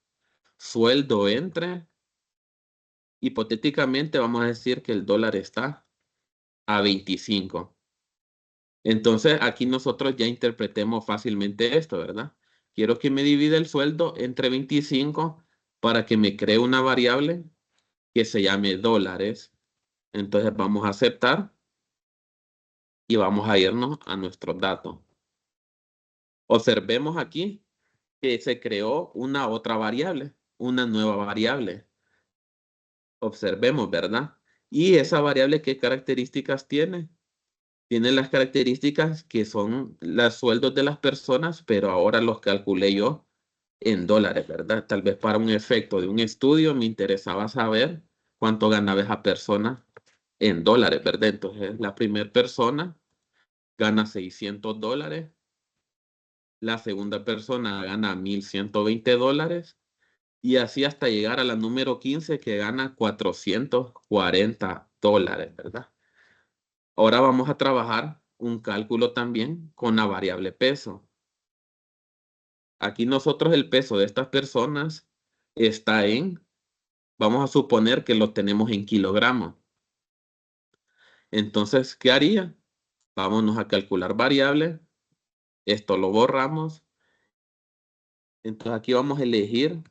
Sueldo entre, hipotéticamente vamos a decir que el dólar está a 25. Entonces aquí nosotros ya interpretemos fácilmente esto, ¿verdad? Quiero que me divida el sueldo entre 25 para que me cree una variable que se llame dólares. Entonces vamos a aceptar y vamos a irnos a nuestros datos. Observemos aquí que se creó una otra variable, una nueva variable. Observemos, ¿verdad? Y esa variable, ¿qué características tiene? tiene las características que son los sueldos de las personas, pero ahora los calculé yo en dólares, ¿verdad? Tal vez para un efecto de un estudio me interesaba saber cuánto ganaba esa persona en dólares, ¿verdad? Entonces, la primera persona gana $600, la segunda persona gana $1,120 y así hasta llegar a la número 15 que gana $440, ¿verdad? Ahora vamos a trabajar un cálculo también con la variable peso. Aquí nosotros el peso de estas personas está vamos a suponer que lo tenemos en kilogramos. Entonces, ¿qué haría? Vámonos a calcular variable. Esto lo borramos. Entonces aquí vamos a elegir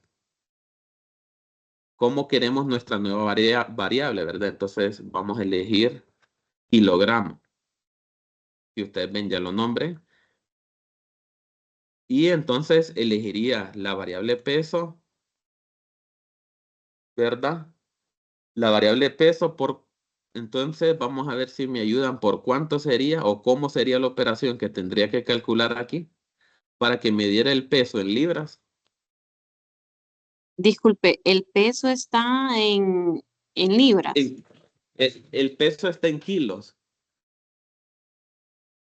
cómo queremos nuestra nueva variable, ¿verdad? Entonces vamos a elegir kilogramo. Y ustedes ven, ya lo nombré. Y entonces elegiría la variable peso, ¿verdad? La variable peso entonces vamos a ver si me ayudan por cuánto sería o cómo sería la operación que tendría que calcular aquí para que me diera el peso en libras. Disculpe, ¿el peso está en libras? El peso está en kilos.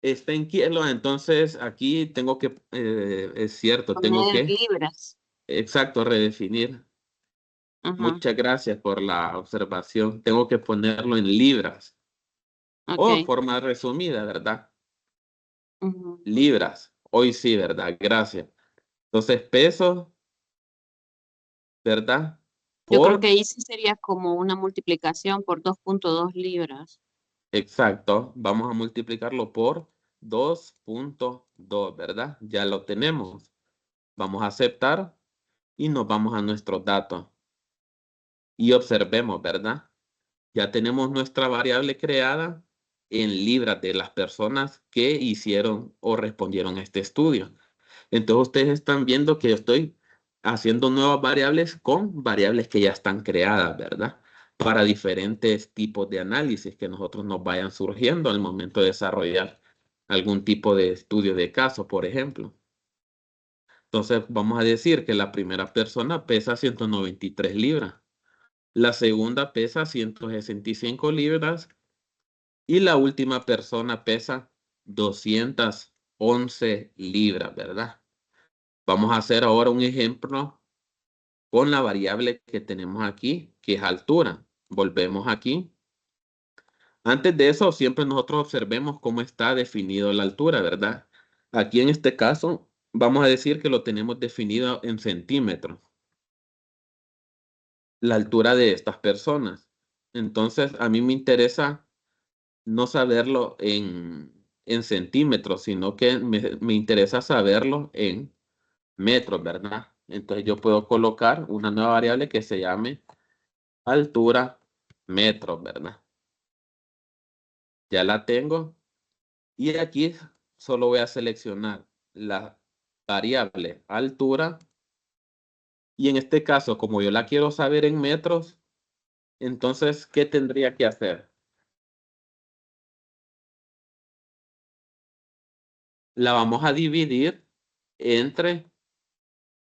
Está en kilos, entonces aquí tengo que, es cierto, tengo Poner que, libras. exacto, redefinir. Ajá, Muchas gracias por la observación. Tengo que ponerlo en libras o ok. forma resumida, ¿verdad? Ujú. Libras. Hoy sí, ¿verdad? Gracias. Entonces, peso, ¿verdad? Yo creo Por, que ahí sí sería como una multiplicación por 2.2 libras. exacto, vamos a multiplicarlo por 2.2, ¿verdad? Ya lo tenemos. Vamos a aceptar y nos vamos a nuestros datos. Y observemos, ¿verdad? Ya tenemos nuestra variable creada en libras de las personas que hicieron o respondieron a este estudio. Entonces ustedes están viendo que yo estoy haciendo nuevas variables con variables que ya están creadas, ¿verdad? Para diferentes tipos de análisis que nosotros nos vayan surgiendo al momento de desarrollar algún tipo de estudio de caso, por ejemplo. Entonces vamos a decir que la primera persona pesa 193 libras, la segunda pesa 165 libras y la última persona pesa 211 libras, ¿verdad? Vamos a hacer ahora un ejemplo con la variable que tenemos aquí, que es altura. Volvemos aquí. Antes de eso, siempre nosotros observemos cómo está definido la altura, ¿verdad? Aquí en este caso, vamos a decir que lo tenemos definido en centímetros, la altura de estas personas. Entonces, a mí me interesa no saberlo en centímetros, sino que me interesa saberlo en metros, ¿verdad? Entonces yo puedo colocar una nueva variable que se llame altura metros, ¿verdad? Ya la tengo y aquí solo voy a seleccionar la variable altura y en este caso, como yo la quiero saber en metros, entonces, ¿qué tendría que hacer? La vamos a dividir entre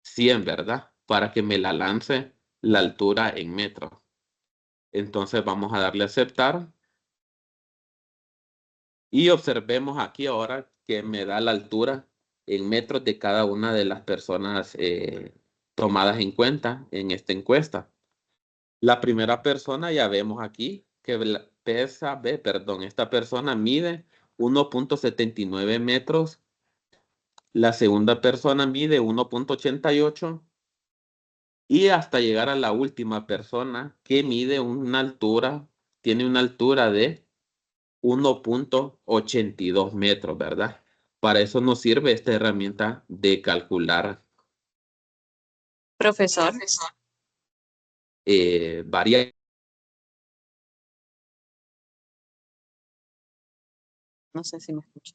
100, ¿verdad? Para que me la lance la altura en metros. Entonces vamos a darle a aceptar y observemos aquí ahora que me da la altura en metros de cada una de las personas tomadas en cuenta en esta encuesta. La primera persona ya vemos aquí que esta persona mide 1.79 metros. La segunda persona mide 1.88 y hasta llegar a la última persona que mide tiene una altura de 1.82 metros, ¿verdad? Para eso nos sirve esta herramienta de calcular Profesor, variables no sé si me escucha.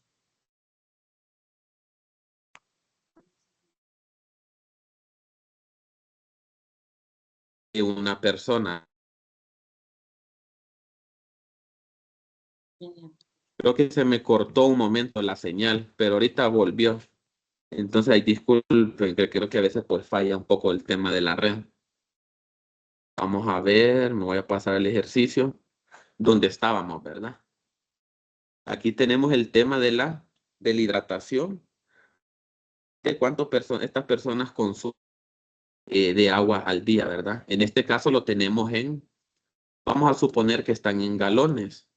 de una persona. Creo que se me cortó un momento la señal, pero ahorita volvió. Entonces, ahí disculpen, que creo que a veces pues falla un poco el tema de la red. Vamos a ver, me voy a pasar el ejercicio donde estábamos, ¿verdad? Aquí tenemos el tema de la hidratación, de cuántas personas estas personas consumen de agua al día, ¿verdad? En este caso lo tenemos vamos a suponer que están en galones.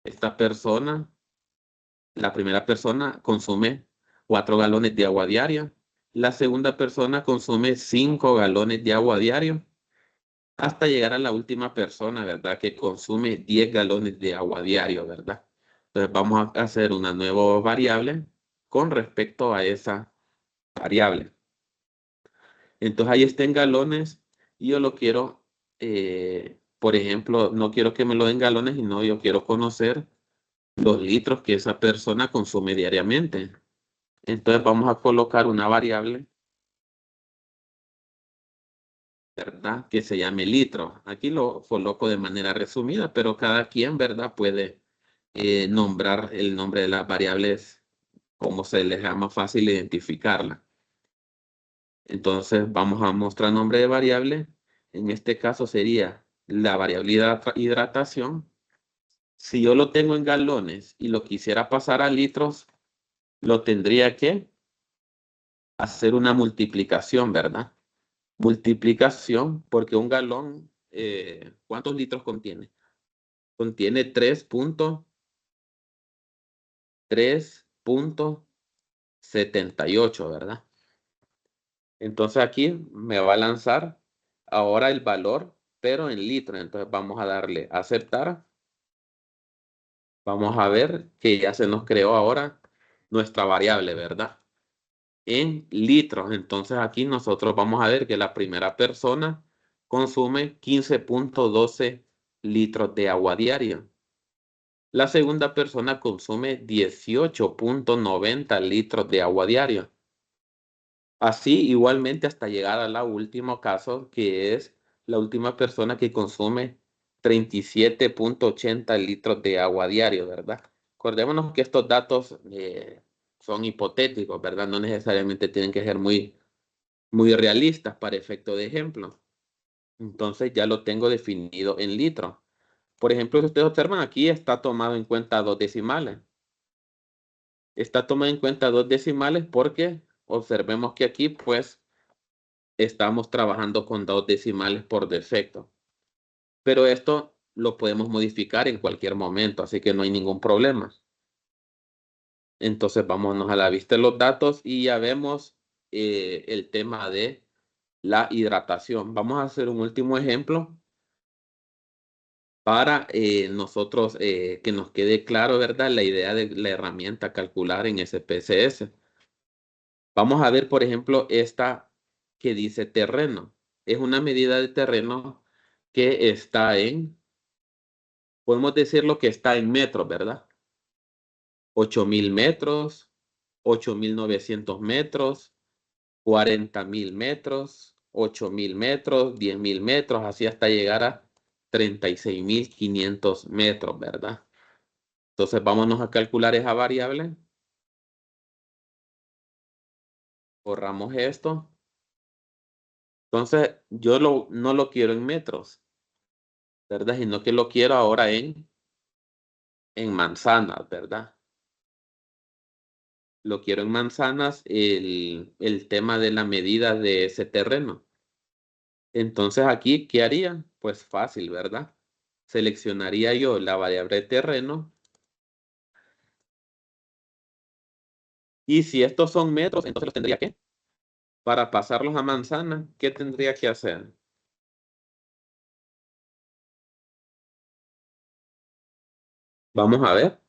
Esta persona, la primera persona consume 4 galones de agua diaria. La segunda persona consume 5 galones de agua diario, hasta llegar a la última persona, ¿verdad? Que consume 10 galones de agua diario, ¿verdad? Entonces vamos a hacer una nueva variable con respecto a esa variable. Entonces ahí está en galones y yo lo quiero, por ejemplo, no quiero que me lo den galones, sino yo quiero conocer los litros que esa persona consume diariamente. Entonces vamos a colocar una variable, ¿verdad? Que se llame litro. Aquí lo coloco de manera resumida, pero cada quien, ¿verdad? Puede nombrar el nombre de las variables como se les llama fácil identificarla. Entonces vamos a mostrar nombre de variable. En este caso sería la variable hidratación. Si yo lo tengo en galones y lo quisiera pasar a litros, lo tendría que hacer una multiplicación, ¿verdad? Multiplicación, porque un galón, ¿cuántos litros contiene? Contiene 3.78, ¿verdad? Entonces aquí me va a lanzar ahora el valor, pero en litros. Entonces vamos a darle a aceptar. Vamos a ver que ya se nos creó ahora nuestra variable, ¿verdad? En litros. Entonces aquí nosotros vamos a ver que la primera persona consume 15.12 litros de agua diaria. La segunda persona consume 18.90 litros de agua diaria. Así igualmente hasta llegar a la último caso, que es la última persona que consume 37.80 litros de agua diario, ¿verdad? Acordémonos que estos datos son hipotéticos, ¿verdad? No necesariamente tienen que ser muy realistas para efecto de ejemplo. Entonces ya lo tengo definido en litros. Por ejemplo, si ustedes observan aquí está tomado en cuenta 2 decimales. Está tomado en cuenta 2 decimales porque observemos que aquí pues estamos trabajando con 2 decimales por defecto. Pero esto lo podemos modificar en cualquier momento, así que no hay ningún problema. Entonces vámonos a la vista de los datos y ya vemos el tema de la hidratación. Vamos a hacer un último ejemplo para nosotros que nos quede claro, ¿verdad? La idea de la herramienta calcular en SPSS. Vamos a ver, por ejemplo, esta que dice terreno. Es una medida de terreno que está podemos decirlo que está en metros, ¿verdad? 8.000 metros, 8.900 metros, 40.000 metros, 8.000 metros, 10.000 metros, así hasta llegar a 36.500 metros, ¿verdad? Entonces vámonos a calcular esa variable. Borramos esto. Entonces yo no lo quiero en metros, ¿verdad? Sino que lo quiero ahora en manzanas, ¿verdad? Lo quiero en manzanas el tema de la medida de ese terreno. Entonces aquí, ¿qué haría? Pues fácil, ¿verdad? Seleccionaría yo la variable terreno. Y si estos son metros, entonces los tendría que, para pasarlos a manzana, ¿qué tendría que hacer? Vamos a ver.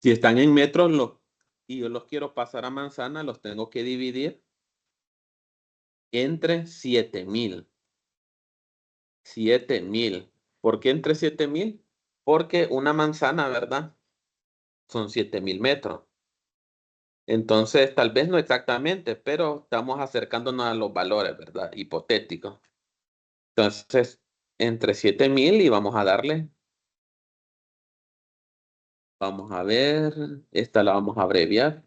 Si están en metros y yo los quiero pasar a manzana, los tengo que dividir entre 7.000. 7.000. ¿Por qué entre 7.000? Porque una manzana, ¿verdad? Son 7.000 metros. Entonces, tal vez no exactamente, pero estamos acercándonos a los valores, ¿verdad? Hipotéticos. Entonces, entre 7,000 y vamos a darle. Vamos a ver, esta la vamos a abreviar.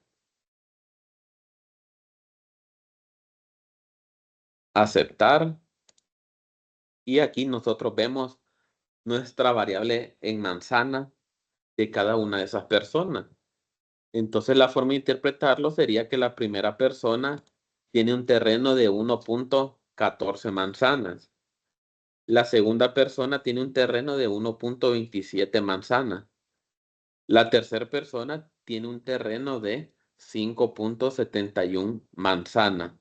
Aceptar. Y aquí nosotros vemos nuestra variable en manzana de cada una de esas personas. Entonces la forma de interpretarlo sería que la primera persona tiene un terreno de 1.14 manzanas. La segunda persona tiene un terreno de 1.27 manzanas. La tercera persona tiene un terreno de 5.71 manzanas.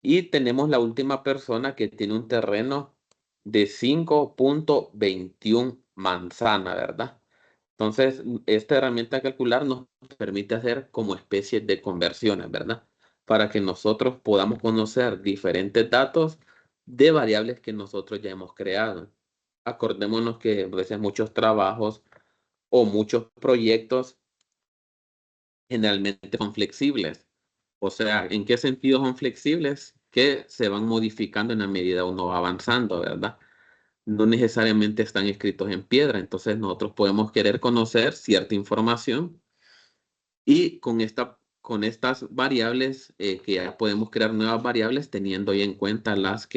Y tenemos la última persona que tiene un terreno de 5.21 manzana, ¿verdad? Entonces, esta herramienta de calcular nos permite hacer como especies de conversiones, ¿verdad? Para que nosotros podamos conocer diferentes datos de variables que nosotros ya hemos creado. Acordémonos que a veces muchos trabajos o muchos proyectos generalmente son flexibles. O sea, ¿en qué sentido son flexibles? Que se van modificando en la medida uno va avanzando, ¿verdad? No necesariamente están escritos en piedra. Entonces nosotros podemos querer conocer cierta información y con estas variables que ya podemos crear nuevas variables teniendo ya en cuenta las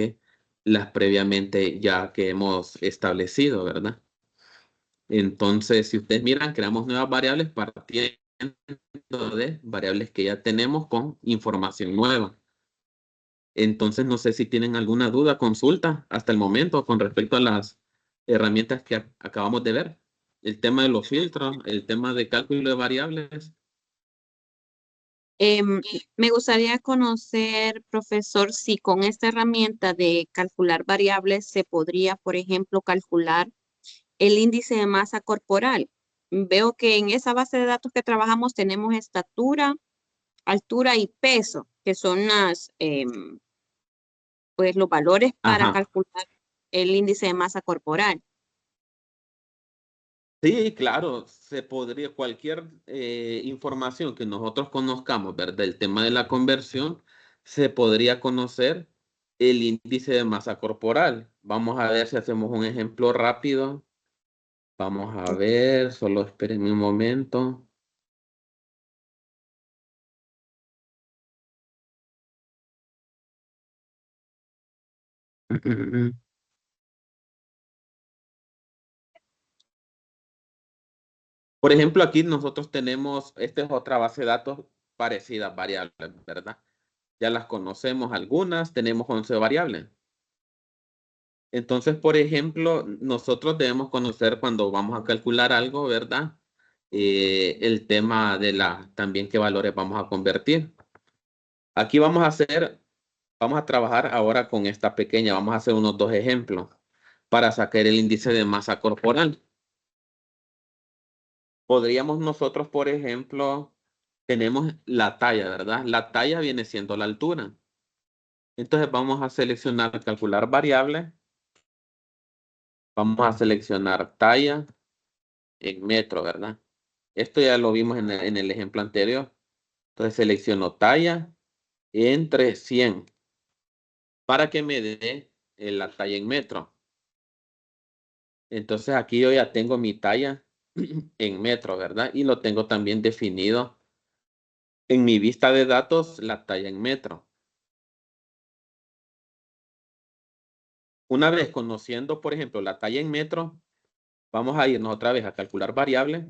previamente ya que hemos establecido, ¿verdad? Entonces, si ustedes miran, creamos nuevas variables partiendo de variables que ya tenemos con información nueva. Entonces, no sé si tienen alguna duda, consulta hasta el momento con respecto a las herramientas que acabamos de ver. El tema de los filtros, el tema de cálculo de variables. Me gustaría conocer, profesor, si con esta herramienta de calcular variables se podría, por ejemplo, calcular el índice de masa corporal. Veo que en esa base de datos que trabajamos tenemos estatura, altura y peso, que son pues los valores para Ajá. calcular el índice de masa corporal. Sí, claro, se podría, cualquier información que nosotros conozcamos, ¿verdad? El tema de la conversión, se podría conocer el índice de masa corporal. Vamos a ver si hacemos un ejemplo rápido. Vamos a ver, solo espérenme un momento. Por ejemplo, aquí nosotros tenemos, esta es otra base de datos parecida, variables, ¿verdad? Ya las conocemos algunas, tenemos 11 variables. Entonces, por ejemplo, nosotros debemos conocer cuando vamos a calcular algo, ¿verdad? El tema de también qué valores vamos a convertir. Aquí vamos a trabajar ahora con esta pequeña, vamos a hacer unos 2 ejemplos para sacar el índice de masa corporal. Podríamos nosotros, por ejemplo, tenemos la talla, ¿verdad? La talla viene siendo la altura. Entonces vamos a seleccionar, calcular variable. Vamos a seleccionar talla en metro, ¿verdad? Esto ya lo vimos en el ejemplo anterior. Entonces selecciono talla entre 100 para que me dé la talla en metro. Entonces aquí yo ya tengo mi talla en metro, ¿verdad? Y lo tengo también definido en mi vista de datos, la talla en metro. Una vez conociendo, por ejemplo, la talla en metro, vamos a irnos otra vez a calcular variable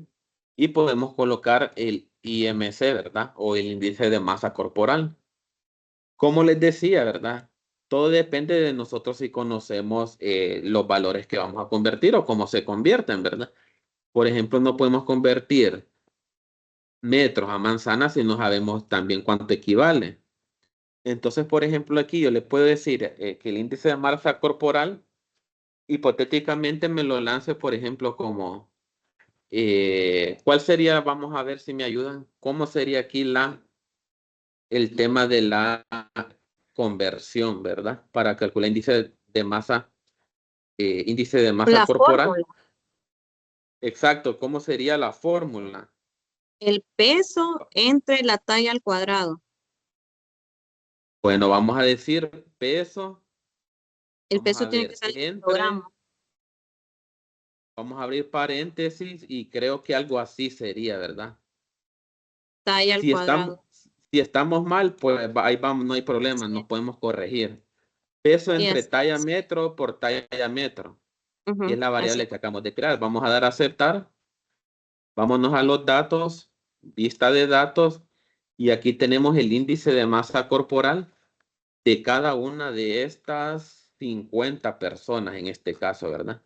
y podemos colocar el IMC, ¿verdad? O el índice de masa corporal. Como les decía, ¿verdad? Todo depende de nosotros si conocemos los valores que vamos a convertir o cómo se convierten, ¿verdad? Por ejemplo, no podemos convertir metros a manzanas si no sabemos también cuánto equivale. Entonces, por ejemplo, aquí yo le puedo decir que el índice de masa corporal hipotéticamente me lo lance, por ejemplo, como, ¿cuál sería? Vamos a ver si me ayudan. ¿Cómo sería aquí el tema de la conversión, ¿verdad? Para calcular índice de masa La corporal. fórmula, Exacto, ¿cómo sería la fórmula? el peso entre la talla al cuadrado. Bueno, vamos a decir peso El Vamos peso a tiene ver, que salir del entre, programa. vamos a abrir paréntesis y creo que algo así sería, ¿verdad? Talla al Si estamos, cuadrado. si estamos mal, pues ahí vamos, no hay problema, nos podemos corregir. Peso Y entre así. talla metro por talla metro. Y es Ujú, la así. variable que acabamos de crear. Vamos a dar a aceptar. Vámonos a los datos, vista de datos. Y aquí tenemos el índice de masa corporal de cada una de estas 50 personas en este caso, ¿verdad?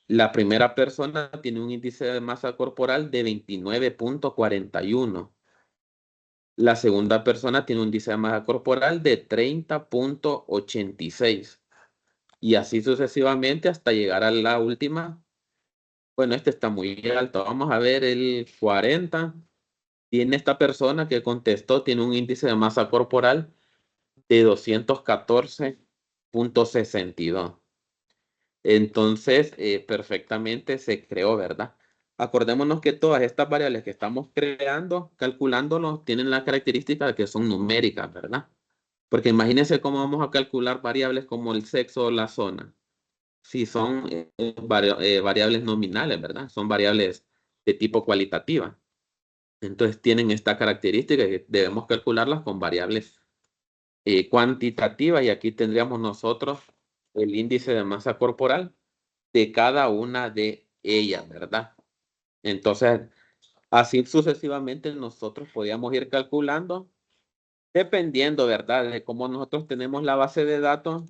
La primera persona tiene un índice de masa corporal de 29.41. La segunda persona tiene un índice de masa corporal de 30.86. Y así sucesivamente hasta llegar a la última. Bueno, este está muy alto. Vamos a ver el 40. Tiene esta persona que contestó, tiene un índice de masa corporal de 214.62. Entonces, perfectamente se creó, ¿verdad? Acordémonos que todas estas variables que estamos creando, calculándolos, tienen la característica de que son numéricas, ¿verdad? Porque imagínense cómo vamos a calcular variables como el sexo o la zona. Si son variables nominales, ¿verdad? Son variables de tipo cualitativa. Entonces tienen esta característica que debemos calcularlas con variables cuantitativas y aquí tendríamos nosotros el índice de masa corporal de cada una de ellas, ¿verdad? Entonces, así sucesivamente nosotros podíamos ir calculando dependiendo, ¿verdad? De cómo nosotros tenemos la base de datos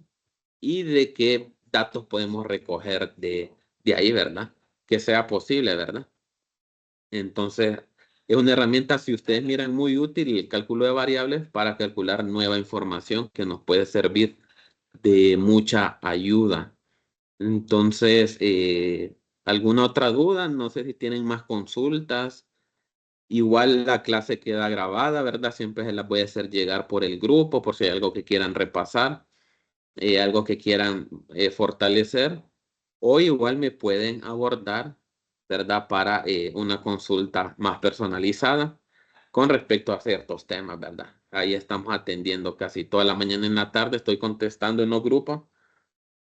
y de qué datos podemos recoger de ahí, ¿verdad? Que sea posible, ¿verdad? Entonces, es una herramienta, si ustedes miran, muy útil el cálculo de variables para calcular nueva información que nos puede servir de mucha ayuda. Entonces, ¿alguna otra duda? No sé si tienen más consultas. Igual la clase queda grabada, ¿verdad? Siempre se la puede hacer llegar por el grupo, por si hay algo que quieran repasar, algo que quieran fortalecer, o igual me pueden abordar, ¿verdad? Para una consulta más personalizada con respecto a ciertos temas, ¿verdad? Ahí estamos atendiendo casi toda la mañana y en la tarde, estoy contestando en los grupos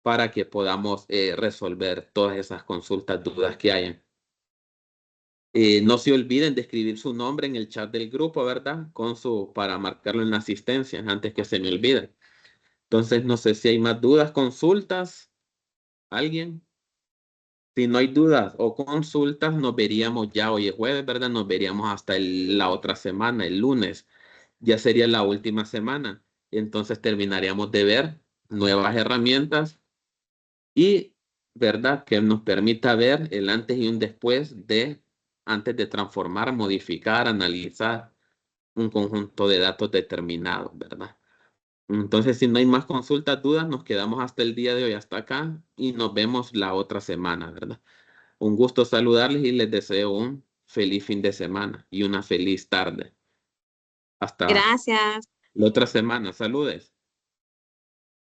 para que podamos resolver todas esas consultas, dudas que hayan. No se olviden de escribir su nombre en el chat del grupo, ¿verdad? Para marcarlo en la asistencia antes que se me olvide. Entonces, no sé si hay más dudas, consultas. ¿Alguien? Si no hay dudas o consultas, nos veríamos ya hoy es jueves, ¿verdad? Nos veríamos hasta la otra semana, el lunes. Ya sería la última semana. Entonces terminaríamos de ver nuevas herramientas y, ¿verdad? Que nos permita ver el antes y un después antes de transformar, modificar, analizar un conjunto de datos determinados, ¿verdad? Entonces, si no hay más consultas, dudas, nos quedamos hasta el día de hoy, hasta acá, y nos vemos la otra semana, ¿verdad? Un gusto saludarles y les deseo un feliz fin de semana y una feliz tarde. Hasta Gracias. la otra semana. Saludes.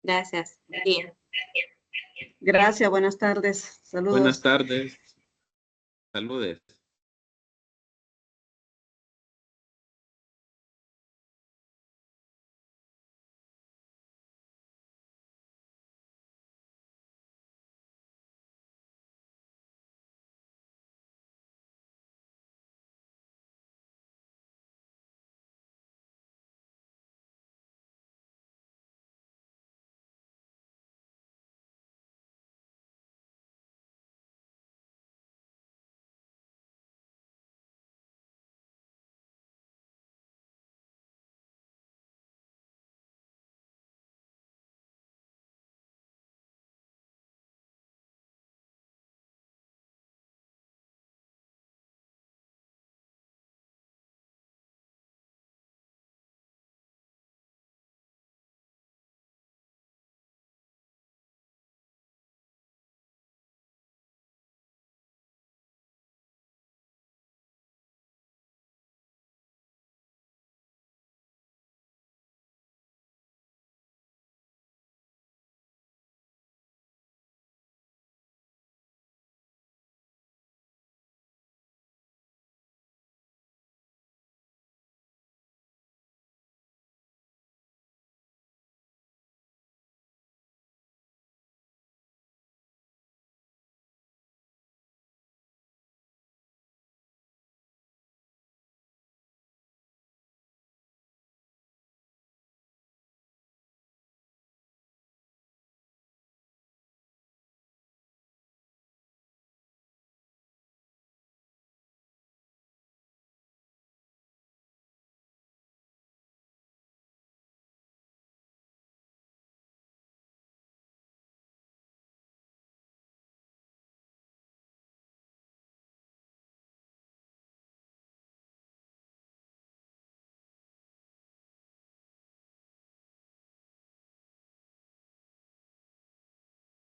Gracias. Bien. Gracias, buenas tardes. Buenas Saludos. tardes. Saludes.